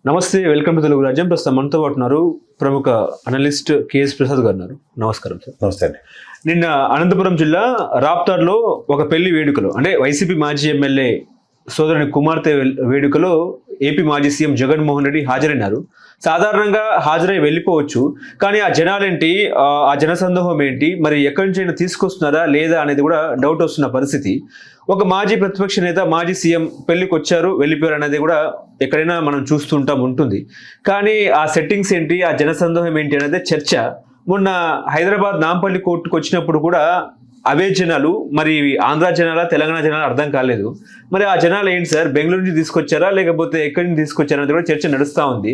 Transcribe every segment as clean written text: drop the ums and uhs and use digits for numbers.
నమస్తే, welcome to Telugu రాజ్యం. ప్రస్తుతం మనతో పాటు ఉన్నారు ప్రముఖ అనలిస్ట్ కేఎస్ ప్రసాద్ గారు ఉన్నారు. నమస్కారం సార్. నమస్తే అండి. నిన్న అనంతపురం జిల్లా రాప్తాడ్లో ఒక పెళ్లి వేడుకలో అంటే వైసీపీ మాజీ ఎమ్మెల్యే సోదరుని కుమార్తె వేడుకలో ఏపీ మాజీ సీఎం జగన్మోహన్ రెడ్డి హాజరైనారు. సాధారణంగా హాజరై వెళ్ళిపోవచ్చు, కానీ ఆ జనాలేంటి, ఆ జనసందోహం ఏంటి, మరి ఎక్కడి నుంచి అయినా తీసుకొస్తున్నారా లేదా అనేది కూడా డౌట్ వస్తున్న పరిస్థితి. ఒక మాజీ ప్రతిపక్ష నేత మాజీ సీఎం పెళ్లికి వచ్చారు వెళ్ళిపోయారు అనేది కూడా ఎక్కడైనా మనం చూస్తుంటాం ఉంటుంది. కానీ ఆ సెట్టింగ్స్ ఏంటి, ఆ జనసందోహం ఏంటి అనేది చర్చ. మొన్న హైదరాబాద్ నాంపల్లి కోర్టుకు వచ్చినప్పుడు కూడా అవే జనాలు, మరి ఆంధ్ర జనాల తెలంగాణ జనాలు అర్థం కాలేదు. మరి ఆ జనాలు ఏంటి సార్, బెంగళూరు నుంచి తీసుకొచ్చారా లేకపోతే ఎక్కడి నుంచి తీసుకొచ్చారా అనేది కూడా చర్చ నడుస్తూ ఉంది.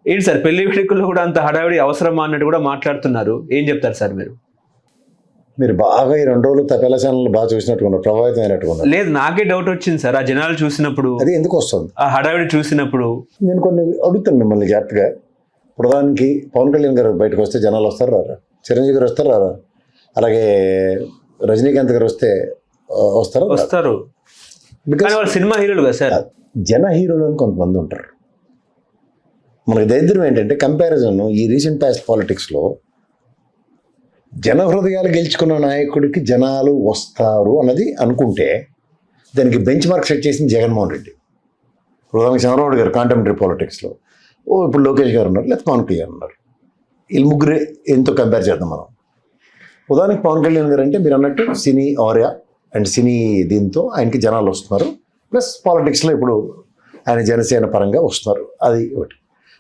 ఏంటి సార్, పెళ్లి వేడుకల్లో కూడా అంత హడావిడి అవసరమా అన్నట్టు కూడా మాట్లాడుతున్నారు. ఏం చెప్తారు సార్ మీరు? మీరు బాగా ఈ 2 రోజులు తపేలా ఛానల్ బాగా చూసినట్టుకున్నారు, ప్రభావితం అయినట్టుకున్నారు. లేదు, నాకే డౌట్ వచ్చింది సార్ ఆ జనాలు చూసినప్పుడు, అది ఎందుకు వస్తుంది, ఆ హడావిడి చూసినప్పుడు. నేను కొన్ని అడుగుతాను మిమ్మల్ని జాగ్రత్తగా. ప్రధానికి పవన్ కళ్యాణ్ గారు బయటకు వస్తే జనాలు వస్తారు రారా, చిరంజీవి గారు వస్తారు రారా, అలాగే రజనీకాంత్ గారు వస్తే వస్తారు. బికాస్ వాళ్ళు సినిమా హీరోలు కదా సార్. జన హీరోలు అని కొంతమంది ఉంటారు. మనకి దరిద్రం ఏంటంటే కంపారిజన్ ఈ రీసెంట్ పాస్ట్ పాలిటిక్స్లో జన హృదయాలు గెలుచుకున్న నాయకుడికి జనాలు వస్తారు అన్నది అనుకుంటే దానికి బెంచ్ మార్క్ సెట్ చేసింది జగన్మోహన్ రెడ్డి. ఉదాహరణకి చంద్రబాబు గారు కాంటెంపరీ పాలిటిక్స్లో, ఇప్పుడు లోకేష్ గారు ఉన్నారు, లేకపోతే పవన్ కళ్యాణ్ ఉన్నారు. వీళ్ళు ముగ్గురే ఎంతో కంపేర్ చేద్దాం మనం. ఉదాహరణకి పవన్ కళ్యాణ్ గారు అంటే మీరు అన్నట్టు సినీ ఆర్యా అండ్ సినీ దీంతో ఆయనకి జనాలు వస్తున్నారు, ప్లస్ పాలిటిక్స్లో ఇప్పుడు ఆయన జనసేన పరంగా వస్తున్నారు, అది ఒకటి.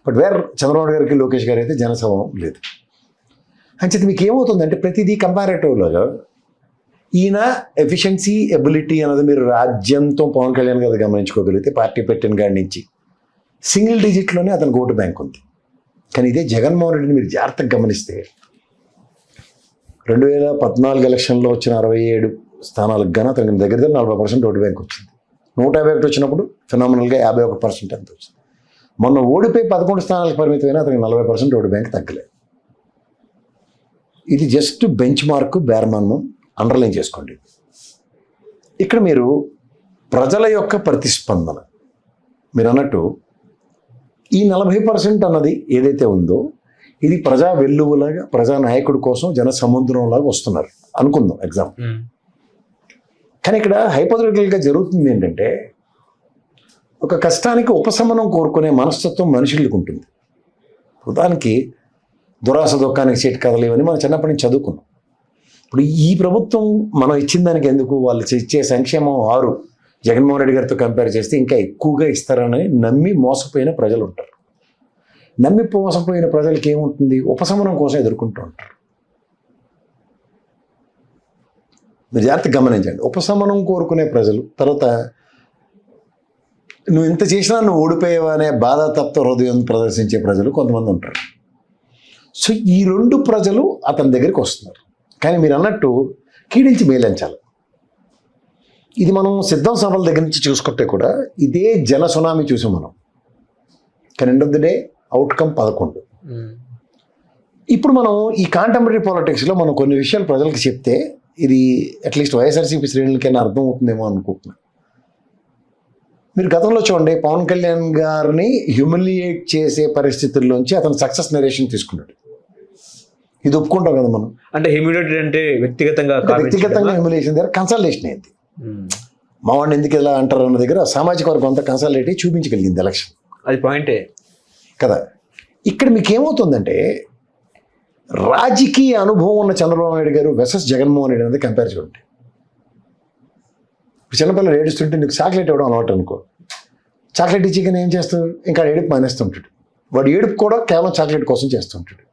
బట్ చంద్రబాబు గారికి లోకేష్ గారు అయితే జనసమం లేదు. అంచేది మీకు ఏమవుతుందంటే ప్రతిదీ కంపారేటివ్లో ఈయన ఎఫిషియన్సీ ఎబిలిటీ అన్నది మీరు రాజ్యంతో పవన్ కళ్యాణ్ గారు గమనించుకోగలిగితే పార్టీ పెట్టిన కాడి నుంచి సింగిల్ డిజిట్లోనే అతనికి ఓటు బ్యాంక్ ఉంది. కానీ ఇదే జగన్మోహన్ రెడ్డిని మీరు జాగ్రత్తగా గమనిస్తే 2014 ఎలక్షన్లో వచ్చిన 67 స్థానాలకు గాను అతనికి దగ్గర 40% ఓటు బ్యాంక్ వచ్చింది. 151 వచ్చినప్పుడు ఫినామినల్గా 51% ఎంత వచ్చింది. మొన్న ఓడిపోయి 11 స్థానాలకు పరిమితమైన అతనికి 40% ఓటు బ్యాంక్ తగ్గలేదు. ఇది జస్ట్ బెంచ్ మార్క్, బేర్మన్ను అండర్లైన్ చేసుకోండి. ఇక్కడ మీరు ప్రజల యొక్క ప్రతిస్పందన, మీరు అన్నట్టు ఈ 40% అన్నది ఏదైతే ఉందో ఇది ప్రజా వెల్లువలాగా, ప్రజా నాయకుడి కోసం జన సముద్రంలాగా వస్తున్నారు అనుకుందాం ఎగ్జాంపుల్. కానీ ఇక్కడ హైపోథెటికల్గా జరుగుతుంది ఏంటంటే ఒక కష్టానికి ఉపశమనం కోరుకునే మనస్తత్వం మనుషులకు ఉంటుంది. ఉదాహరణకి దురాశ దుఃఖానికి చేటు కథలు ఇవన్నీ మనం చిన్నప్పటి నుంచి చదువుకున్నాం. ఇప్పుడు ఈ ప్రభుత్వం మనం ఇచ్చిన దానికి ఎందుకు, వాళ్ళు ఇచ్చే సంక్షేమం 6 జగన్మోహన్ రెడ్డి గారితో కంపేర్ చేస్తే ఇంకా ఎక్కువగా ఇస్తారని నమ్మి మోసపోయిన ప్రజలు ఉంటారు. నమ్మి మోసపోయిన ప్రజలకి ఏముంటుంది, ఉపశమనం కోసం ఎదుర్కొంటూ ఉంటారు. మీరు జాగ్రత్తగా గమనించండి. ఉపశమనం కోరుకునే ప్రజలు, తర్వాత నువ్వు ఇంత చేసినా నువ్వు ఓడిపోయావా అనే బాధ తప్త హృదయం ప్రదర్శించే ప్రజలు కొంతమంది ఉంటారు. సో ఈ 2 ప్రజలు అతని దగ్గరికి వస్తున్నారు. కానీ మీరు అన్నట్టు కీడించి మేలించాలి. ఇది మనం సిద్ధం సభల దగ్గర నుంచి చూసుకుంటే కూడా ఇదే జన సునామీ చూసాం మనం. కానీ end of the day outcome 11. ఇప్పుడు మనం ఈ కాంటెంపరీ పాలిటిక్స్లో మనం కొన్ని విషయాలు ప్రజలకు చెప్తే ఇది అట్లీస్ట్ వైఎస్ఆర్సీపీ శ్రేణులకైనా అర్థం అవుతుందేమో అనుకుంటున్నాను. మీరు గతంలో చూడండి, పవన్ కళ్యాణ్ గారిని హ్యూమిలియేట్ చేసే పరిస్థితుల్లోంచి అతను సక్సెస్ నరేషన్ తీసుకున్నాడు. ఇది ఒప్పుకుంటాం కదా మనం. అంటే హ్యూమిలియేట్ అంటే వ్యక్తిగతంగా హ్యూమిలియేషన్ దగ్గర కన్సల్టేషన్ అయింది. మా వాడిని ఎందుకు ఇలా అంటారు అన్న దగ్గర సామాజిక వర్గం అంతా కన్సల్టేట్ చూపించగలిగింది ఎలక్షన్. అది పాయింటే కదా. ఇక్కడ మీకు ఏమవుతుందంటే రాజకీయ అనుభవం ఉన్న చంద్రబాబు నాయుడు గారు వెసెస్ జగన్మోహన్ రెడ్డి అనేది కంపేర్ చూడండి. ఇప్పుడు చిన్నపిల్లలు ఏడుస్తుంటే నీకు చాక్లెట్ ఇవ్వడం అలవాటు అనుకో, చాక్లెట్ ఇచ్చి కానీ ఏం చేస్తాడు, ఇంకా ఏడుపు మానేస్తుంటాడు. వాడు ఏడుపు కూడా కేవలం చాక్లెట్ కోసం చేస్తుంటాడు.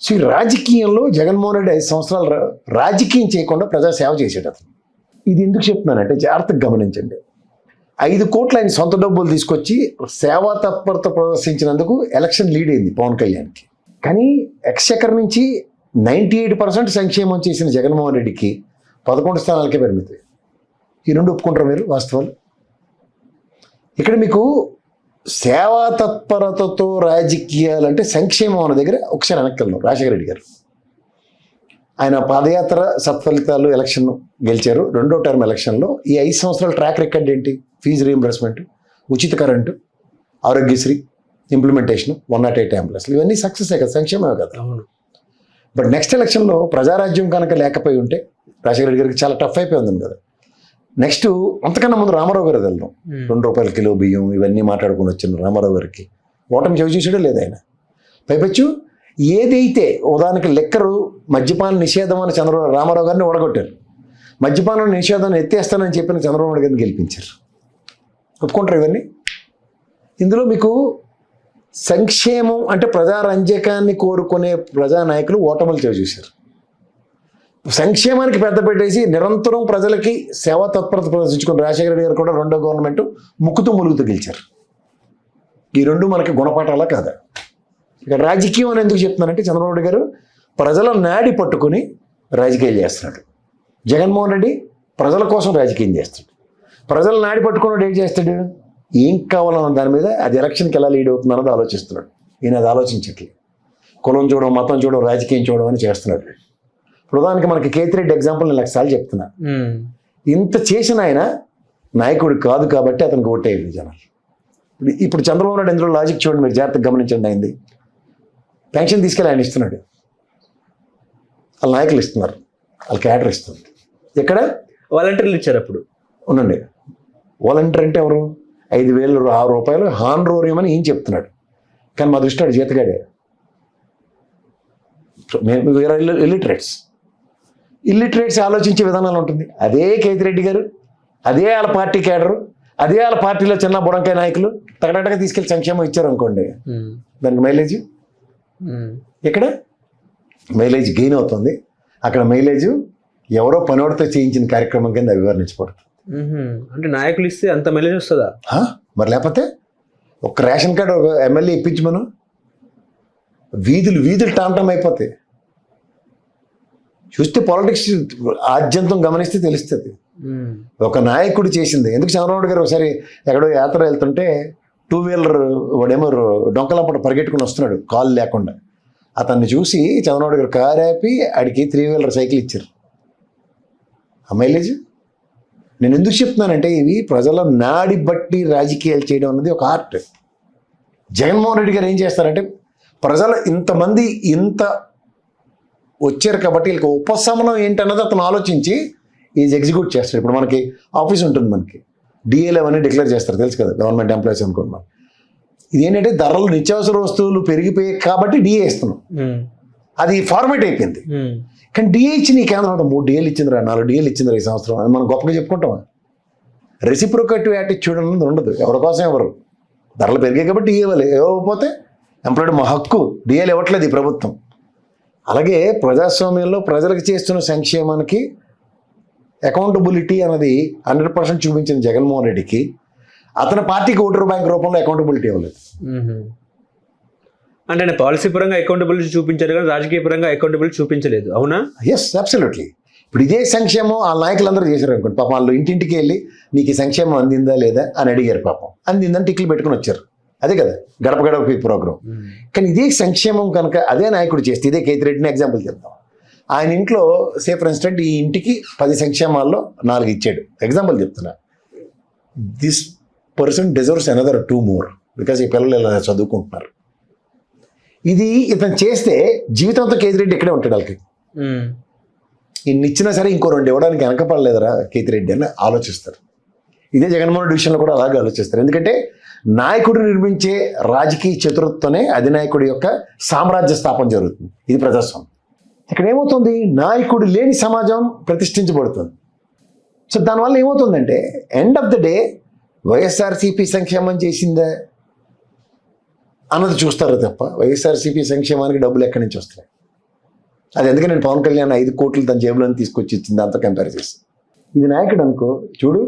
సో ఈ రాజకీయంలో జగన్మోహన్ రెడ్డి 5 సంవత్సరాలు రాజకీయం చేయకుండా ప్రజాసేవ చేసాడు అతను. ఇది ఎందుకు చెప్తున్నానంటే జాగ్రత్తగా గమనించండి. 5 కోట్ల ఆయన సొంత డబ్బులు తీసుకొచ్చి సేవా తత్పరత ప్రదర్శించినందుకు ఎలక్షన్ లీడ్ అయింది పవన్ కళ్యాణ్కి. కానీ ఎక్స్చెకర్ నుంచి 98% సంక్షేమం చేసిన జగన్మోహన్ రెడ్డికి 11 స్థానాలకే పరిమితం. ఈ 2 ఒప్పుకుంటారు మీరు వాస్తవాలు. ఇక్కడ మీకు సేవా తత్పరతతో రాజకీయాలంటే సంక్షేమం అన్న దగ్గర ఒకసారి వెనక్కి వెళ్దాం. రాజశేఖర రెడ్డి గారు ఆయన పాదయాత్ర సత్ఫలితాలు ఎలక్షన్ గెలిచారు. 2వ టర్మ్ ఎలక్షన్లో ఈ 5 సంవత్సరాల ట్రాక్ రికార్డ్ ఏంటి? ఫీజు రీయింబర్స్మెంట్, ఉచిత కరెంటు, ఆరోగ్యశ్రీ, ఇంప్లిమెంటేషన్ 108 అంబులెన్స్లు ఇవన్నీ సక్సెసే కదా, సంక్షేమమే కదా. అవును. బట్ నెక్స్ట్ ఎలక్షన్లో ప్రజారాజ్యం కనుక లేకపోయి ఉంటే రాజశేఖర రెడ్డి గారికి చాలా టఫ్ అయిపోయి ఉంది కదా. నెక్స్ట్ అంతకన్నా ముందు రామారావు గారు వెళ్దాం, ₹2 కిలో బియ్యం ఇవన్నీ మాట్లాడుకుని వచ్చిన రామారావు గారికి ఓటమి చవి చూసాడో లేదు ఆయన. పైపచ్చు ఏదైతే ఉదాహరణకి లెక్కరు మద్యపాన నిషేధం అని రామారావు గారిని ఓడగొట్టారు, మద్యపానం నిషేధాన్ని ఎత్తేస్తానని చెప్పిన చంద్రబాబు నాయుడు గారిని గెలిపించారు. ఒప్పుకుంటారు ఇవన్నీ? ఇందులో మీకు సంక్షేమం అంటే ప్రజారంజకాన్ని కోరుకునే ప్రజానాయకులు ఓటములు చూశారు. సంక్షేమానికి పెద్ద పెట్టేసి నిరంతరం ప్రజలకి సేవా తత్పరత ప్రదర్శించుకుని రాజశేఖర రెడ్డి గారు కూడా రెండో గవర్నమెంట్ ముక్కుతూ ములుగుతూ గెలిచారు. ఈ రెండు మనకి గుణపాఠాలా కాదా? ఇక రాజకీయం అని ఎందుకు చెప్తున్నానంటే చంద్రబాబు నాయుడు గారు ప్రజల నాడి పట్టుకుని రాజకీయాలు చేస్తున్నాడు. జగన్మోహన్ రెడ్డి ప్రజల కోసం రాజకీయం చేస్తాడు. ప్రజల నాడి పట్టుకున్నాడు ఏం చేస్తాడు? ఏం కావాలన్న దాని మీద అది ఎలక్షన్కి ఎలా లీడ్ అవుతుంది అన్నది ఆలోచిస్తున్నాడు. ఈయన అది ఆలోచించట్లేదు. కులం చూడడం, మతం చూడడం, రాజకీయం చూడడం అని చేస్తున్నాడు. ప్రధానికి మనకి కేతిరెడ్డి ఎగ్జాంపుల్ నేను లక్షసార్లు చెప్తున్నా. ఇంత చేసిన ఆయన నాయకుడు కాదు కాబట్టి అతనికి ఓటేయండి జనాలు. ఇప్పుడు చంద్రబాబు నాయుడు ఎందులో లాజిక్ చూడండి, మీరు జాగ్రత్తగా గమనించండి. అయింది పెన్షన్ తీసుకెళ్ళి ఆయన ఇస్తున్నాడు, వాళ్ళ నాయకులు ఇస్తున్నారు, వాళ్ళ క్యాడర్ ఇస్తుంది. ఎక్కడ వాలంటీర్లు ఇచ్చారు అప్పుడు. ఉండండి, వాలంటీర్ అంటే ఎవరు? ₹5,000 హానరోరియం అని ఏం చెప్తున్నాడు, కానీ మా దృష్టి వాడు జీతగాడే. ఇల్లిటరేట్స్ ఆలోచించే విధానాలు ఉంటుంది. అదే కేతిరెడ్డి గారు, అదే వాళ్ళ పార్టీ క్యాడరు, అదే వాళ్ళ పార్టీలో చిన్న బుడంకాయ నాయకులు తగడటగా తీసుకెళ్ళి సంక్షేమం ఇచ్చారు అనుకోండి, దానికి మైలేజ్ ఇక్కడ మైలేజ్ గెయిన్ అవుతుంది. అక్కడ మైలేజ్ ఎవరో పనివాడితో చేయించిన కార్యక్రమం కింద అభివర్ణించబడుతుంది. అంటే నాయకులు ఇస్తే అంత మైలేజ్ వస్తుందా? మరి లేకపోతే ఒక రేషన్ కార్డు ఒక ఎమ్మెల్యే ఇప్పించి మనం వీధులు టాంటం అయిపోతాయి. చూస్తే పాలిటిక్స్ ఆద్యంతం గమనిస్తే తెలుస్తుంది ఒక నాయకుడు చేసింది. ఎందుకు చంద్రబాబు గారు ఒకసారి ఎక్కడో యాత్ర వెళ్తుంటే 2-వీలర్ వాడేమో డొంకలపట పరిగెట్టుకుని వస్తున్నాడు కాలు లేకుండా. అతన్ని చూసి చంద్రబాబు గారు కారు ఆపి ఆడికి 3-వీలర్ సైకిల్ ఇచ్చారు. ఆ మైలేజ్ నేను ఎందుకు చెప్తున్నానంటే ఇవి ప్రజల నాడి బట్టి రాజకీయాలు చేయడం అన్నది ఒక ఆర్ట్. జగన్మోహన్ రెడ్డి గారు ఏం చేస్తారంటే ప్రజలు ఇంతమంది ఇంత వచ్చారు కాబట్టి వీళ్ళకి ఉపశమనం ఏంటన్నది అతను ఆలోచించి ఈజ్ ఎగ్జిక్యూట్ చేస్తాడు. ఇప్పుడు మనకి ఆఫీస్ ఉంటుంది, మనకి డిఏలు అవన్నీ డిక్లేర్ చేస్తారు, తెలుసు కదా, గవర్నమెంట్ ఎంప్లాయీస్ అనుకుంటున్నాం. ఇదేంటంటే ధరలు నిత్యావసర వస్తువులు పెరిగిపోయాయి కాబట్టి డిఏ ఇస్తున్నాం, అది ఫార్మేట్ అయిపోయింది. కానీ డిఏ ఇచ్చి నీ కేంద్రం 3 DAలు ఇచ్చిందిరా, 4 DAలు ఇచ్చిందిరా ఈ సంవత్సరం అని మనం గొప్పగా చెప్పుకుంటాం. రెసిప్రోకేటివ్ యాటిట్యూడ్ అన్నది ఉండదు. ఎవరి కోసం ఎవరు, ధరలు పెరిగాయి కాబట్టి డిఏ ఇవ్వాలి, ఇవ్వకపోతే ఎంప్లాయిడ్ మా హక్కు, డిఏలు ఇవ్వట్లేదు ఈ ప్రభుత్వం. అలాగే ప్రజాస్వామ్యంలో ప్రజలకు చేస్తున్న సంక్షేమానికి అకౌంటబిలిటీ అన్నది 100% చూపించిన జగన్మోహన్ రెడ్డికి అతని పార్టీకి ఓటర్ బ్యాంక్ రూపంలో అకౌంటబిలిటీ ఇవ్వలేదు. అంటే పాలసీ పరంగా అకౌంటబిలిటీ చూపించారు కానీ రాజకీయ పరంగా అకౌంటబిలిటీ చూపించలేదు, అవునా? Yes, absolutely. ఇప్పుడు ఇదే సంక్షేమం ఆ నాయకులందరూ చేశారు అనుకోండి, పాపం వాళ్ళు ఇంటింటికి వెళ్ళి నీకు ఈ సంక్షేమం అందిందా లేదా అని అడిగారు. పాపం అందిందని టిక్లు పెట్టుకుని వచ్చారు. అదే కదా గడప గడప ప్రోగ్రాం. కానీ ఇదే సంక్షేమం కనుక అదే నాయకుడు చేస్తే, ఇదే కేతిరెడ్డిని ఎగ్జాంపుల్ చెప్తాం, ఆయన ఇంట్లో సే ఫర్ ఇన్స్టెంట్ ఈ ఇంటికి 10 సంక్షేమాల్లో 4 ఇచ్చాడు, ఎగ్జాంపుల్ చెప్తున్నా. This person deserves another 2 more because ఈ పిల్లలు ఇలా చదువుకుంటున్నారు. ఇది ఇతను చేస్తే జీవితంతో కేతిరెడ్డి ఇక్కడే ఉంటాడు. వాళ్ళకి ఇన్ని ఇచ్చినా సరే ఇంకో 2 ఇవ్వడానికి వెనకపడలేదురా కేతిరెడ్డి అని ఆలోచిస్తారు. ఇదే జగన్మోహన్ రెడ్డి విషయంలో కూడా అలాగే ఆలోచిస్తారు. ఎందుకంటే నాయకుడు నిర్మించే రాజకీయ చతురతతోనే అధినాయకుడి యొక్క సామ్రాజ్య స్థాపన జరుగుతుంది. ఇది ప్రజాస్వామ్యం. ఇక్కడ ఏమవుతుంది, నాయకుడు లేని సమాజం ప్రతిష్ఠించబడుతుంది. సో దానివల్ల ఏమవుతుందంటే end of the day YSRCP సంక్షేమం చేసిందా అన్నది చూస్తారు తప్ప వైఎస్ఆర్సీపీ సంక్షేమానికి డబ్బులు ఎక్కడి నుంచి వస్తాయి. అది ఎందుకంటే నేను పవన్ కళ్యాణ్ 5 కోట్లు తన జేబులో తీసుకొచ్చి ఇచ్చింది దాంతో కంపేర్ చేసి. ఇది నాయకుడు అనుకో, చూడు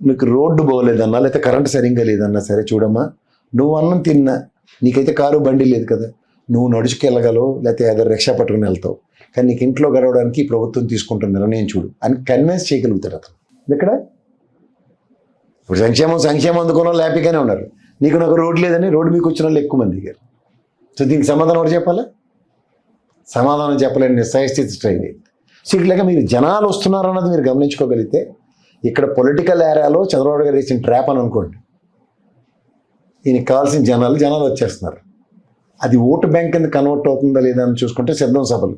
నీకు రోడ్డు బాగోలేదన్నా లేకపోతే కరెంటు సరిగ్గా లేదన్నా సరే, చూడమ్మా నువ్వు అన్నం తిన్నా, నీకైతే కారు బండి లేదు కదా, నువ్వు నడుచుకెళ్ళగలవు లేకపోతే ఏదో రిక్షా పట్టుకుని వెళ్తావు, కానీ నీకు ఇంట్లో గడవడానికి ప్రభుత్వం తీసుకుంటున్న నిర్ణయం చూడు అని కన్విన్స్ చేయగలుగుతాడు అతను. ఇక్కడ ఇప్పుడు సంక్షేమం అందుకున్న హ్యాపీగానే ఉన్నారు. నీకు నాకు రోడ్డు లేదని రోడ్డు మీకు వచ్చిన వాళ్ళు ఎక్కువ మంది దిగారు. సో దీనికి సమాధానం ఎవరు చెప్పాలి? సమాధానం చెప్పలేని నిస్సహాయ స్థితి స్ట్రైన్ అయింది. సో ఇట్లాగా మీరు జనాలు వస్తున్నారు అన్నది మీరు గమనించుకోగలిగితే ఇక్కడ పొలిటికల్ ఏరియాలో చంద్రబాబు గారు వేసిన ట్రాప్ అని అనుకోండి. ఈయనకి కావాల్సిన జనాలు వచ్చేస్తున్నారు. అది ఓటు బ్యాంక్ కింద కన్వర్ట్ అవుతుందా లేదా అని చూసుకుంటే సిద్ధం సభలు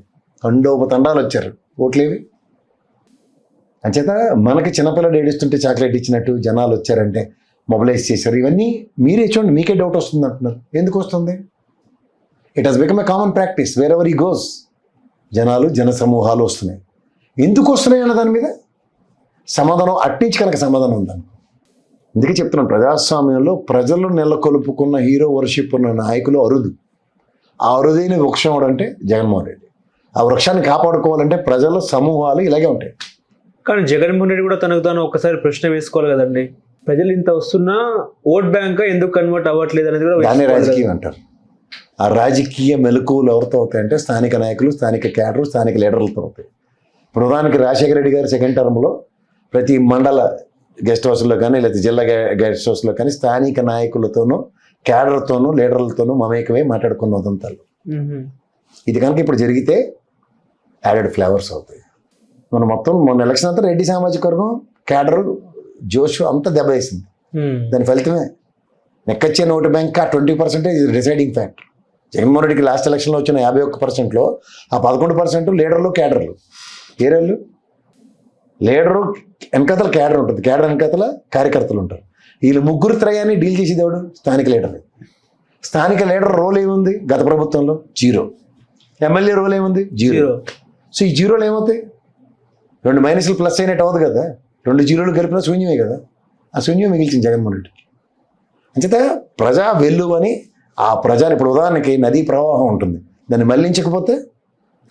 తండాలు వచ్చారు, ఓట్లేవి. అంచేత మనకి చిన్నపిల్లడు ఏడుస్తుంటే చాక్లెట్ ఇచ్చినట్టు జనాలు వచ్చారంటే మొబిలైజ్ చేశారు. ఇవన్నీ మీరే చూడండి, మీకే డౌట్ వస్తుంది అంటున్నారు. ఎందుకు వస్తుంది? It has become a common practice wear ever ఈ గోస్. జన సమూహాలు వస్తున్నాయి. ఎందుకు వస్తున్నాయి అన్న దాని మీద సమాధానం అట్టించి కనుక సమాధానం ఉందని అందుకే చెప్తున్నాను, ప్రజాస్వామ్యంలో ప్రజలు నెలకొల్పుకున్న హీరో వర్షిప్ ఉన్న నాయకులు అరుదు. ఆ అరుదైన వృక్షం అంటే జగన్మోహన్ రెడ్డి. ఆ వృక్షాన్ని కాపాడుకోవాలంటే ప్రజల సమూహాలు ఇలాగే ఉంటాయి. కానీ జగన్మోహన్ రెడ్డి కూడా తనకు తాను ఒక్కసారి ప్రశ్న వేసుకోవాలి కదండి. ప్రజలు ఇంత వస్తున్నా ఓట్ బ్యాంక్ ఎందుకు కన్వర్ట్ అవ్వట్లేదు అనేది కూడా దాన్ని రాజకీయం అంటారు. ఆ రాజకీయ మెలకువలు ఎవరితో అవుతాయంటే స్థానిక నాయకులు, స్థానిక క్యాడరు, స్థానిక లీడర్లతో అవుతాయి. ప్రధానికి రాజశేఖర రెడ్డి గారు సెకండ్ టర్మ్లో ప్రతి మండల గెస్ట్ హౌస్లో కానీ లేదా జిల్లా గెస్ట్ హౌస్లో కానీ స్థానిక నాయకులతోనూ, క్యాడర్తోనూ, లీడర్లతోనూ మమేకమై మాట్లాడుకున్న ఉదంతాలు. ఇది కనుక ఇప్పుడు జరిగితే యాడెడ్ ఫ్లేవర్స్ అవుతాయి. మనం మొన్న ఎలక్షన్ అంతా రెడ్డి సామాజిక వర్గం క్యాడర్ జోష్ అంతా దెబ్బేసింది. దాని ఫలితమే నెక్కచ్చే ఓటు బ్యాంక్ ఆ 20% డిసైడింగ్ ఫ్యాక్టర్. జగన్మోహన్ రెడ్డికి లాస్ట్ ఎలక్షన్లో వచ్చిన 51%లో ఆ 11% లీడర్లు, క్యాడర్లు. ఏరేళ్ళు లీడరు వెనకతల క్యాడర్ ఉంటుంది, క్యాడర్ వెనకతల కార్యకర్తలు ఉంటారు. వీళ్ళు ముగ్గురు త్రయాన్ని డీల్ చేసేది ఎవడు? స్థానిక లీడర్. స్థానిక లీడర్ రోల్ ఏముంది గత ప్రభుత్వంలో? 0. ఎమ్మెల్యే రోల్ ఏముంది? 0. సో ఈ 0 ఏమవుతాయి? 2 మైనస్లు ప్లస్ అయినట్టు అవ్వదు కదా, 2 0 కలిపిన శూన్యమే కదా. ఆ శూన్యం మిగిల్చింది జగన్మోహన్ రెడ్డికి. అంచేత ప్రజా వెల్లు అని ఆ ప్రజలు ఇప్పుడు ఉదాహరణకి నదీ ప్రవాహం ఉంటుంది, దాన్ని మళ్లించకపోతే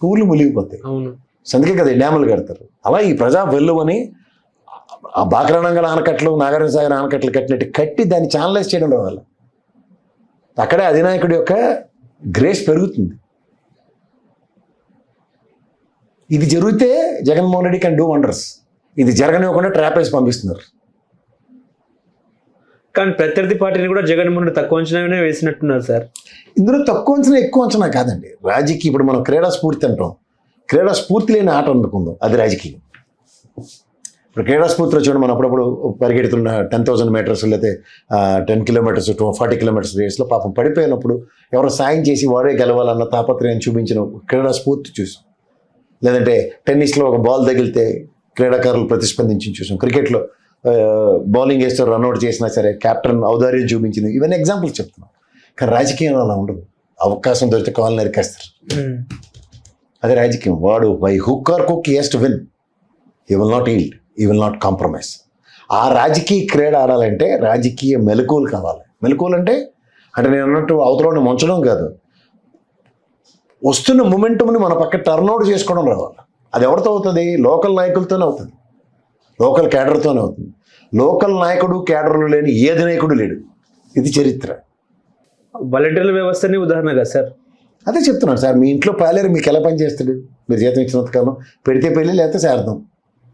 ఊళ్ళు మునిగిపోతాయి. అవును, అందుకే కదా డ్యాములు కడతారు. అలా ఈ ప్రజా వెల్లు అని ఆ బాక్రానంగల్ ఆనకట్లు, నాగార్జున సాగర్ ఆనకట్లు కట్టినట్టు కట్టి దాన్ని ఛానలైజ్ చేయడం వల్ల అక్కడే అధినాయకుడి యొక్క గ్రేస్ పెరుగుతుంది. ఇది జరిగితే Jaganmohan Reddy can do wonders. ఇది జరగనివ్వకుండా ట్రాప్ వేసి పంపిస్తున్నారు. కానీ ప్రత్యర్థి పార్టీని కూడా జగన్మోహన్ రెడ్డి తక్కువ అంచనానే వేసినట్టున్నారు సార్. ఇందులో తక్కువ అంచనా ఎక్కువ అంచనా కాదండి. రాజకీయ ఇప్పుడు మనం క్రీడా స్ఫూర్తి అంటాం, క్రీడా స్ఫూర్తి లేని ఆట అనుకుందాం, అది రాజకీయం. ఇప్పుడు క్రీడా స్ఫూర్తిలో చూడండి, మనం అప్పుడప్పుడు పరిగెడుతున్న 10,000 మీటర్స్ లేకపోతే 10 కిలోమీటర్స్ 40 కిలోమీటర్స్ రేస్లో పాపం పడిపోయినప్పుడు ఎవరో సాయం చేసి వాడే గెలవాలన్న తాపత్రయం చూపించిన క్రీడా స్ఫూర్తి చూసాం. లేదంటే టెన్నిస్లో ఒక బాల్ తగిలితే క్రీడాకారులు ప్రతిస్పందించి చూసాం. క్రికెట్లో బౌలింగ్ వేస్తే రన్అట్ చేసినా సరే కెప్టెన్ ఔదార్యం చూపించింది. ఇవన్నీ ఎగ్జాంపుల్స్ చెప్తున్నాం. కానీ రాజకీయం అలా ఉండదు. అవకాశం దొరికితే కాళ్ళు నరికేస్తారు. అదే రాజకీయం. వాడు by hook are cook he has to win, he will not yield, he will not compromise. ఆ రాజకీయ క్రీడ ఆడాలంటే రాజకీయ మెలకువలు కావాలి. మెలకువలు అంటే నేను అన్నట్టు అవతలని ముంచడం కాదు, వస్తున్న మొమెంటమ్ని మన పక్క టర్న్అవుట్ చేసుకోవడం రావాలి. అది ఎవరితో అవుతుంది? లోకల్ నాయకులతోనే అవుతుంది, లోకల్ క్యాడర్తోనే అవుతుంది. లోకల్ నాయకుడు క్యాడర్లు లేని ఏ అధినాయకుడు లేడు. ఇది చరిత్ర. వాలంటీర్ల వ్యవస్థని ఉదాహరణగా సార్ అదే చెప్తున్నాను సార్. మీ ఇంట్లో పాలేరు మీకు ఎలా పనిచేస్తాడు? మీరు జీతం ఇచ్చినంతకాలం పెడితే పెళ్ళి లేకపోతే శార్థం.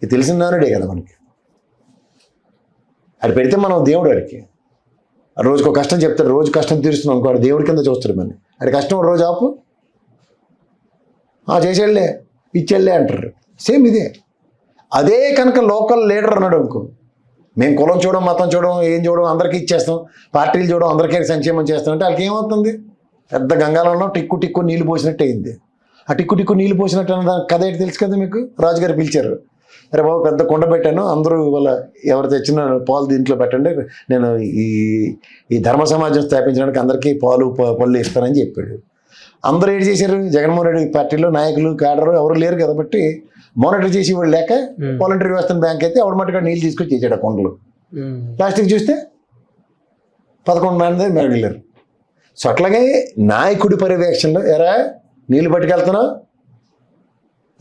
ఇది తెలిసిన నానుడే కదా మనకి. అది పెడితే మనం దేవుడు వాడికి రోజుకు కష్టం చెప్తాడు, రోజు కష్టం తీరుస్తున్నాం అనుకో, దేవుడి కింద చూస్తాడు మన. అది కష్టం రోజు ఆపు, చేసేళ్ళే ఇచ్చేళ్ళే అంటారు. సేమ్ ఇదే. అదే కనుక లోకల్ లీడర్ అన్నాడు అనుకో, మేము కులం చూడడం, మతం చూడడం, ఏం చూడడం, అందరికీ ఇచ్చేస్తాం, పార్టీలు చూడడం, అందరికీ సంక్షేమం చేస్తాం అంటే వాళ్ళకి ఏమవుతుంది? పెద్ద గంగాలలో టిక్కు నీళ్ళు పోసినట్టు అయింది. ఆ టిక్కు నీళ్ళు పోసినట్టు అన్న కథ ఏంటి తెలుసు కదా మీకు? రాజుగారు పిలిచారు, అరే బాబు పెద్ద కుండ పెట్టాను, అందరూ ఇవాళ ఎవరు తెచ్చిన పాలు దీంట్లో పెట్టండి, నేను ఈ ధర్మ సమాజం స్థాపించడానికి అందరికీ పళ్ళు ఇస్తానని చెప్పాడు. అందరూ ఏం చేశారు? జగన్మోహన్ రెడ్డి పార్టీలో నాయకులు క్యాడర్ ఎవరు లేరు కాబట్టి మానిటర్ చేసి వాడు లేక వాలంటరీ వ్యవస్థను బ్యాంక్ అయితే ఆవిడ మట్టుగా నీళ్ళు తీసుకొచ్చి చేసాడు ఆ కొండలు. ప్లాస్టిక్ చూస్తే 11 మంది మెరగలేరు. సో అట్లాగే నాయకుడి పర్యవేక్షణలో ఎరా నీళ్ళు పట్టుకెళ్తున్నావు,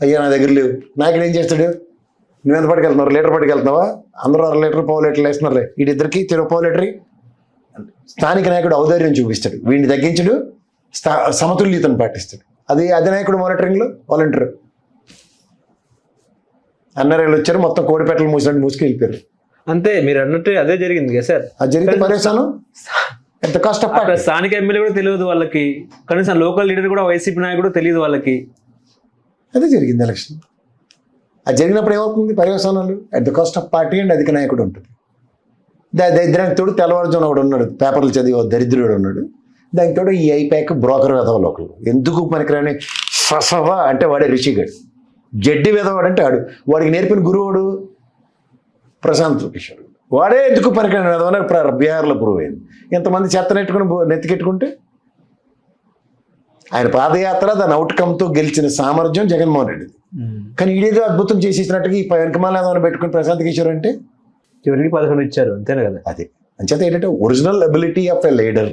అయ్యా నా దగ్గర లేవు. నాయకుడు ఏం చేస్తాడు? నువ్వెంత పట్టుకెళ్తున్నావు? లీటర్ పట్టుకెళ్తున్నావా? అందరూ 1/2 లీటర్ 1/4 లీటర్లు వేస్తున్నారులే, వీటిద్దరికి 1/4 లీటరీ. స్థానిక నాయకుడు ఔదార్యం చూపిస్తాడు, వీడిని తగ్గించడు, సమతుల్యతను పాటిస్తాడు. అది అధినాయకుడు మానిటరింగ్లో వాలంటీర్. అన్నరేళ్ళు వచ్చారు, మొత్తం కోడిపెట్టలు మూసినట్టు మూసుకెళ్ళిపోయారు. అంతే, మీరు అన్నట్టు అదే జరిగింది కదా సార్. అది జరిగితే పరేశాను ఎంత కష్టం. స్థానిక ఎమ్మెల్యే కూడా తెలియదు వాళ్ళకి, కనీసం లోకల్ లీడర్ కూడా వైసీపీ నాయకుడు తెలియదు వాళ్ళకి. అదే జరిగింది ఎలక్షన్. అది జరిగినప్పుడు ఏమవుతుంది? పర్యవసానాలు at the cost of party and అధిక నాయకుడు ఉంటుంది. దరిద్రానికి తోడు తెల్లవారుజామున ఒకడు ఉన్నాడు, పేపర్లు చదివి దరిద్రుడు ఉన్నాడు. దానికి తోడు ఈ ఐపాక్ బ్రోకర్ వెధవలు ఒకరు, ఎందుకు పనికిరాని ససవ అంటే వాడే రిషిగాడు, జడ్డి వెధవాడు అంటే ఆడు, వాడికి నేర్పిన గురువుడు ప్రశాంత్ కిషోర్, వాడే ఎందుకు పనికిరాని వెధవని బీహార్లో ప్రూవ్ అయింది. ఎంతమంది చెత్తనెట్టుకుని నెత్తికెట్టుకుంటే ఆయన పాదయాత్ర దాని అవుట్కమ్తో గెలిచిన సామర్థ్యం జగన్మోహన్ రెడ్డిది. కానీ ఈడేదో అద్భుతం చేసేసినట్టుగా ఈ వెనకమాల పెట్టుకుని ప్రశాంత్ కిషోర్ అంటే చివరికి 11 ఇచ్చారు, అంతేనా కదా? అదే అంచేత ఏంటంటే original ability of a leader,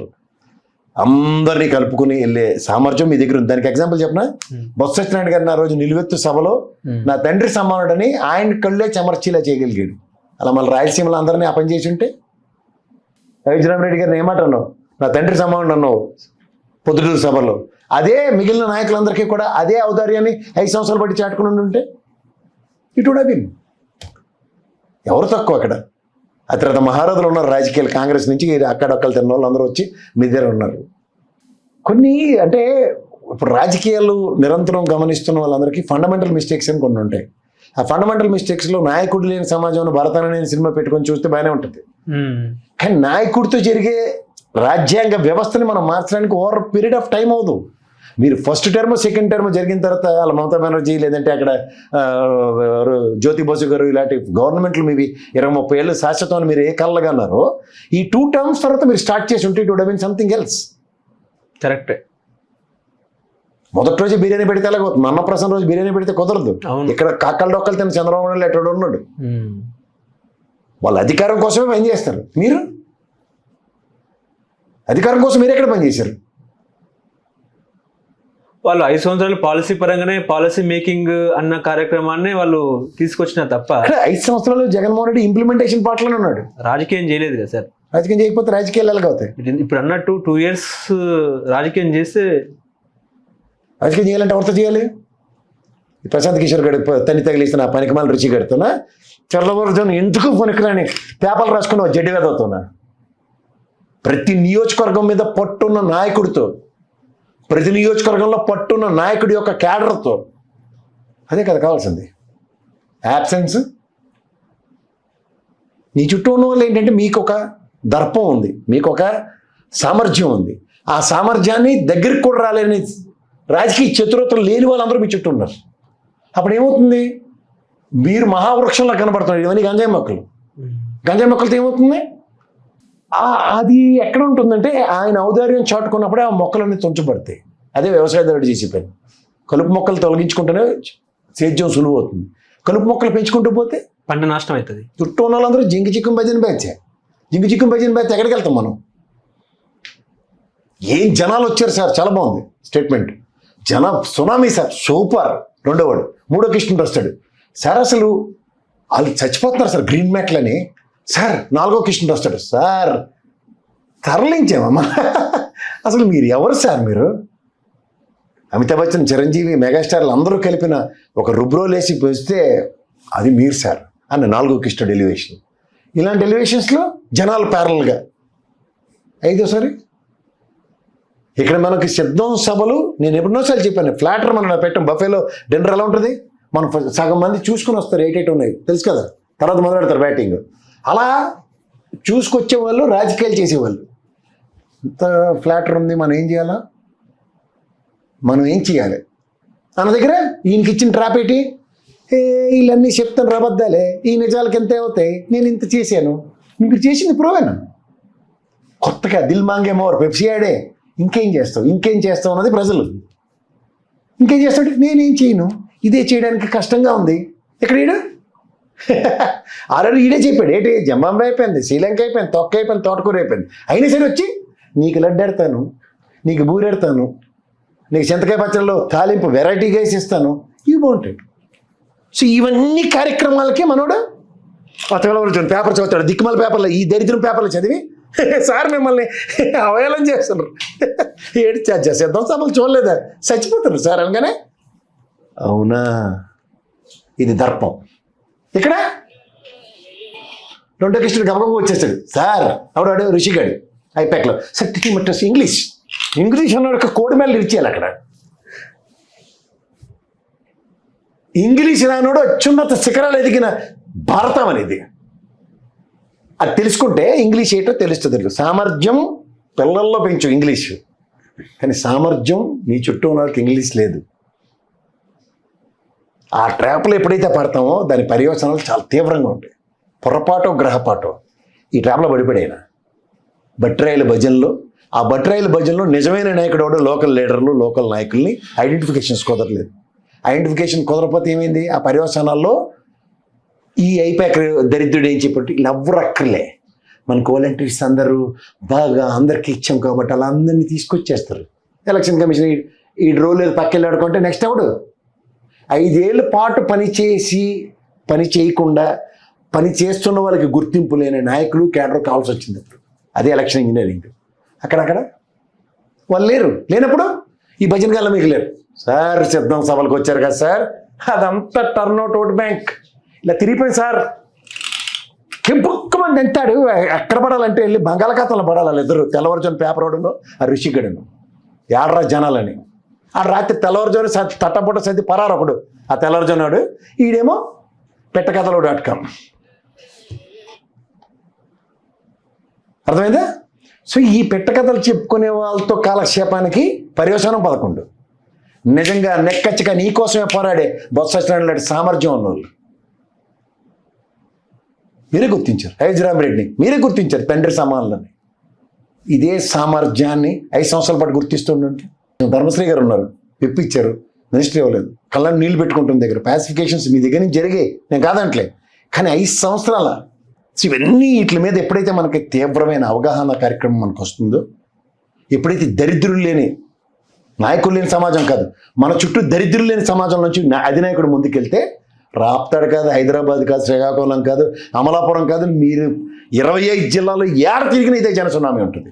అందరినీ కలుపుకుని వెళ్ళే సామర్థ్యం మీ దగ్గర ఉంది. దానికి ఎగ్జాంపుల్ చెప్పిన బొత్స సత్యనారాయణ గారిని ఆ రోజు నిలువెత్తు సభలో నా తండ్రి సమానుడని ఆయన కళ్ళే చెమర్చీలా చేయగలిగాడు. అలా మళ్ళీ రాయలసీమలో అందరినీ ఆ పని చేసి ఉంటే రెడ్డి గారిని ఏమాట అన్నావు, నా తండ్రి సమానుడు అన్నావు పొద్దుటూరు సభలో, అదే మిగిలిన నాయకులందరికీ కూడా అదే ఔదార్యాన్ని 5 సంవత్సరాలు బట్టి చాటుకుని ఉంటే ఇటు కూడా విన్ ఎవరు తక్కువ అక్కడ. ఆ తర్వాత మహారాజులు ఉన్నారు రాజకీయాలు, కాంగ్రెస్ నుంచి అక్కడొక్కలు తిన్న వాళ్ళు అందరూ వచ్చి మీ దగ్గర ఉన్నారు. కొన్ని అంటే ఇప్పుడు రాజకీయాలు నిరంతరం గమనిస్తున్న వాళ్ళందరికీ ఫండమెంటల్ మిస్టేక్స్ అని కొన్ని ఉంటాయి. ఆ ఫండమెంటల్ మిస్టేక్స్లో నాయకుడు లేని సమాజంలో భరతాన్ని సినిమా పెట్టుకొని చూస్తే బాగానే ఉంటుంది. కానీ నాయకుడితో జరిగే రాజ్యాంగ వ్యవస్థని మనం మార్చడానికి ఓవర్ పీరియడ్ ఆఫ్ టైం అవ్వదు. మీరు ఫస్ట్ టర్మ్ సెకండ్ టర్మ్ జరిగిన తర్వాత అలా మమతా బెనర్జీ లేదంటే అక్కడ జ్యోతి బసు గారు ఇలాంటి గవర్నమెంట్లు మీవి 20-30 ఏళ్ళు శాశ్వతం అని మీరు ఏ కళ్ళగా అన్నారో, ఈ 2 టర్మ్స్ తర్వాత మీరు స్టార్ట్ చేసి ఉంటే it would have been something else. కరెక్టే. మొదటి రోజు బిర్యానీ పెడితే ఎలాగవుతుంది, అన్నప్రసన్న రోజు బిర్యానీ పెడితే కుదరదు. ఇక్కడ కాకలు డొక్కలు తిన్న చంద్రబాబు నాయుడు ఎక్కడ ఉన్నాడు, వాళ్ళ అధికారం కోసమే పని చేస్తారు. మీరు అధికారం కోసం మీరు ఎక్కడ పనిచేశారు? వాళ్ళు 5 సంవత్సరాలు పాలసీ పరంగానే పాలసీ మేకింగ్ అన్న కార్యక్రమాన్ని వాళ్ళు తీసుకొచ్చిన తప్ప 5 సంవత్సరాలు జగన్మోహన్ రెడ్డి ఇంప్లిమెంటేషన్ పార్ట్లోనే ఉన్నాడు, రాజకీయం చేయలేదు కదా సార్. రాజకీయం చేయకపోతే రాజకీయాలు ఎలాగవుతాయి? ఇప్పుడు అన్నట్టు 2 years రాజకీయం చేస్తే రాజకీయం చేయాలంటే ఎవరితో చేయాలి? ప్రశాంత్ కిషోర్ గడి తన్ని తగిలిస్తున్న పనికిమాల రుచి గడుతున్నా తెల్లవారుజాము ఎందుకు పనికిరాని పేపర్లు రాసుకున్న జడ్డి వేదవుతున్నా. ప్రతి నియోజకవర్గం మీద పట్టున్న నాయకుడితో, ప్రతి నియోజకవర్గంలో పట్టున్న నాయకుడి యొక్క క్యాడర్తో, అదే కదా కావాల్సింది. యాబ్సెన్స్. నీ చుట్టూ ఉన్న వాళ్ళు ఏంటంటే మీకు ఒక దర్పం ఉంది, మీకు ఒక సామర్థ్యం ఉంది. ఆ సామర్థ్యాన్ని దగ్గరికి కూడా రాలేని రాజకీయ చతురతలు లేని వాళ్ళందరూ మీ చుట్టూ ఉన్నారు. అప్పుడు ఏమవుతుంది? మీరు మహావృక్షంలో కనబడుతున్నారు. ఇవన్నీ గంజాయి మొక్కలు. గంజాయి మొక్కలతో ఏమవుతుంది? అది ఎక్కడ ఉంటుందంటే ఆయన ఔదార్యం చాటుకున్నప్పుడే ఆ మొక్కలన్నీ తుంచబడతాయి. అదే వ్యవసాయదారుడు చేసే పని. కలుపు మొక్కలు తొలగించుకుంటేనే సేద్యం సులువు అవుతుంది. కలుపు మొక్కలు పెంచుకుంటూ పోతే పంట నాశనం అవుతుంది. చుట్టూ ఉన్న వాళ్ళందరూ జింకి చిక్కుం భజన బ్యాచ్. జింకి చిక్కుం భజన బ్యాచ్ ఎక్కడికి వెళ్తాం మనం? ఏం జనాలు వచ్చారు సార్, చాలా బాగుంది స్టేట్మెంట్. Tsunami sir, super. రెండోవాడు. మూడో కృష్ణ వస్తాడు సార్, అసలు వాళ్ళు చచ్చిపోతున్నారు సార్ గ్రీన్ మ్యాట్లని. సార్ నాలుగో కృష్ణ వస్తాడు, సార్ తరలించామమ్మా. అసలు మీరు ఎవరు సార్? మీరు అమితాబ్ బచ్చన్, చిరంజీవి, మెగాస్టార్లు అందరూ కలిపిన ఒక రుబ్రోలేసి పోస్తే అది మీరు సార్ అన్న నాలుగో కృష్ణుడు ఎలివేషన్. ఇలాంటి ఎలివేషన్స్లో జనాలు ప్యారల్గా. ఐదోసారి ఇక్కడ మనకి సిద్ధం సభలు, నేను ఎప్పుడోసారి చెప్పాను, ఫ్లాటర్ మనం పెట్టాం. బఫేలో డిన్నర్ ఎలా ఉంటుంది, మనం సగం మంది చూసుకుని వస్తారు, 8 ఉన్నాయి తెలుసు కదా, తర్వాత మొదలు పెడతారు బ్యాటింగ్. అలా చూసుకొచ్చే వాళ్ళు రాజకీయాలు చేసేవాళ్ళు. ఇంత ఫ్లాటర్ ఉంది, మనం ఏం చేయాలా, మనం ఏం చేయాలి అన్న దగ్గర ఈయనకి ఇచ్చిన ట్రాప్ ఏంటి? వీళ్ళన్నీ చెప్తాను రబద్దాలే, ఈ నిజాలకి ఎంత అవుతాయి, నేను ఇంత చేశాను, మీరు చేసింది ప్రోవేనా? కొత్తగా దిల్ మాంగే మోర్, పెప్సీ ఆడే, ఇంకేం చేస్తావు అన్నది ప్రజలు. ఇంకేం చేస్తాడు? నేనేం చేయను, ఇదే చేయడానికి కష్టంగా ఉంది. ఇక్కడ ఈడు ఆల్రెడీ ఈడే చెప్పాడు, ఏంటి జంబాంబే అయిపోయింది, శ్రీలంక అయిపోయింది, తొక్క అయిపోయింది, తోటకూర అయిపోయింది, అయినా సరే వచ్చి నీకు లడ్డెడతాను, నీకు బూరెడతాను, నీకు చింతకాయ పచ్చడిలో తాలింపు వెరైటీగా వేసిస్తాను, ఇవి బాగుంటాయి. సో ఇవన్నీ కార్యక్రమాలకే మనోడు పచ్చగలవరుచుని పేపర్ చదువుతాడు. దిక్కుమాల పేపర్లో, ఈ దరిద్రం పేపర్లు చదివి సార్ మిమ్మల్ని అవహేళన చేస్తున్నారు. ఏడు సిద్ధం సభలు చూడలేదా, చచ్చిపోతున్నారు సార్ అనగానే, అవునా ఇది దర్పం. ఇక్కడ రెండో కృష్ణుడు గమగమ వచ్చేస్తాడు, సార్ ఆవిడ ఋషిగాడు ఐపాక్లో, సార్ టిటిమట్టస్ ఇంగ్లీష్ అన్నాడు, కోడి మేళలు ఇచ్చేయాలి అక్కడ. ఇంగ్లీష్ రానోడు అత్యున్నత శిఖరాలు ఎదిగిన భారతం అనేది. అది తెలుసుకుంటే ఇంగ్లీష్ ఏంటో తెలుస్తుంది. సామర్థ్యం పిల్లల్లో పెంచు ఇంగ్లీష్, కానీ సామర్థ్యం నీ చుట్టూ ఉన్న వాళ్ళకి ఇంగ్లీష్ లేదు. ఆ ట్రాప్లో ఎప్పుడైతే పడతామో దాని పర్యవసనాలు చాలా తీవ్రంగా ఉంటాయి. పొరపాటో గ్రహపాటో ఈ ట్రాప్లో పడిపోయాయినా బట్రాయిల భజనలో, ఆ బట్రాయిల భజనలో నిజమైన నాయకుడు ఎవడో లోకల్ లీడర్లు, లోకల్ నాయకుల్ని ఐడెంటిఫికేషన్స్ కుదరలేదు. ఐడెంటిఫికేషన్ కుదరకపోతే ఏమైంది, ఆ పర్యవసానాల్లో ఈ ఐపాక్ దరిద్రుడు ఏం చెప్పి ఎవరు అక్కర్లే, మనకు వాలంటీర్స్ అందరూ బాగా అందరికీ ఇచ్చాం కాబట్టి అలా అందరినీ తీసుకొచ్చేస్తారు. ఎలక్షన్ కమిషన్ ఈ రోల్ లేదు పక్కెళ్ళి ఆడుకుంటే నెక్స్ట్ ఎవడు 5 ఏళ్ళ పాటు పని చేయకుండా పని చేస్తున్న వాళ్ళకి గుర్తింపు లేని నాయకులు కేడర్ కావాల్సి వచ్చింది. అదే ఎలక్షన్ ఇంజనీరింగ్. అక్కడక్కడ వాళ్ళు లేనప్పుడు ఈ భజన కాలం మీకు లేరు. సార్ సిద్ధం సభలకు వచ్చారు కదా సార్, అదంతా టర్న్అవుట్ ఓట్ బ్యాంక్ ఇలా తిరిగిపోయింది సార్. మంది ఎంతాడు ఎక్కడ పడాలంటే వెళ్ళి బంగాళాఖాతంలో పడాలి. వాళ్ళు ఇద్దరు తెల్లవారుజాను పేపర్ అవడంలో ఆ ఋషిగడను ఏడరా జనాలని. ఆ రాత్రి తెల్లవారుజాను తట్టబుట్ట సర్ది పరారు ఒకడు, ఆ తెల్లవారుజానాడు. ఈడేమో పెట్టకథలు.com. అర్థమైందా? సో ఈ పెట్టకథలు చెప్పుకునే వాళ్ళతో కాలక్షేపానికి పర్యవసానం 11. నిజంగా నెక్కచ్చిగా నీకోసమే పోరాడే బొత్స సత్యనారాయణ లాంటి సామర్థ్యం ఉన్నవాళ్ళు మీరే గుర్తించారు. అయోధ్యరామ్ రెడ్డిని మీరే గుర్తించారు, తండ్రి సమానులని. ఇదే సామర్థ్యాన్ని 5 సంవత్సరాల పాటు గుర్తిస్తుండే ధర్మశ్రీ గారు ఉన్నారు, పిప్పిచ్చారు, మినిస్ట్రీ ఇవ్వలేదు, కళ్ళని నీళ్లు పెట్టుకుంటుంది దగ్గర. పాసిఫికేషన్స్ మీ దగ్గర నుంచి జరిగాయి, నేను కాదంటలే, కానీ 5 సంవత్సరాల ఇవన్నీ వీటి మీద ఎప్పుడైతే మనకి తీవ్రమైన అవగాహన కార్యక్రమం మనకు వస్తుందో, ఎప్పుడైతే దరిద్రులు లేని నాయకులు లేని సమాజం కాదు, మన చుట్టూ దరిద్రులు లేని సమాజం నుంచి అధినాయకుడు ముందుకెళ్తే రాప్తాడు కాదు, హైదరాబాద్ కాదు, శ్రీకాకుళం కాదు, అమలాపురం కాదు, మీరు 25 జిల్లాలో ఏడ తిరిగిన ఇదే జనసునామీ ఉంటుంది.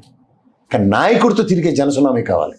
కానీ నాయకుడితో తిరిగే జనసునామీ కావాలి.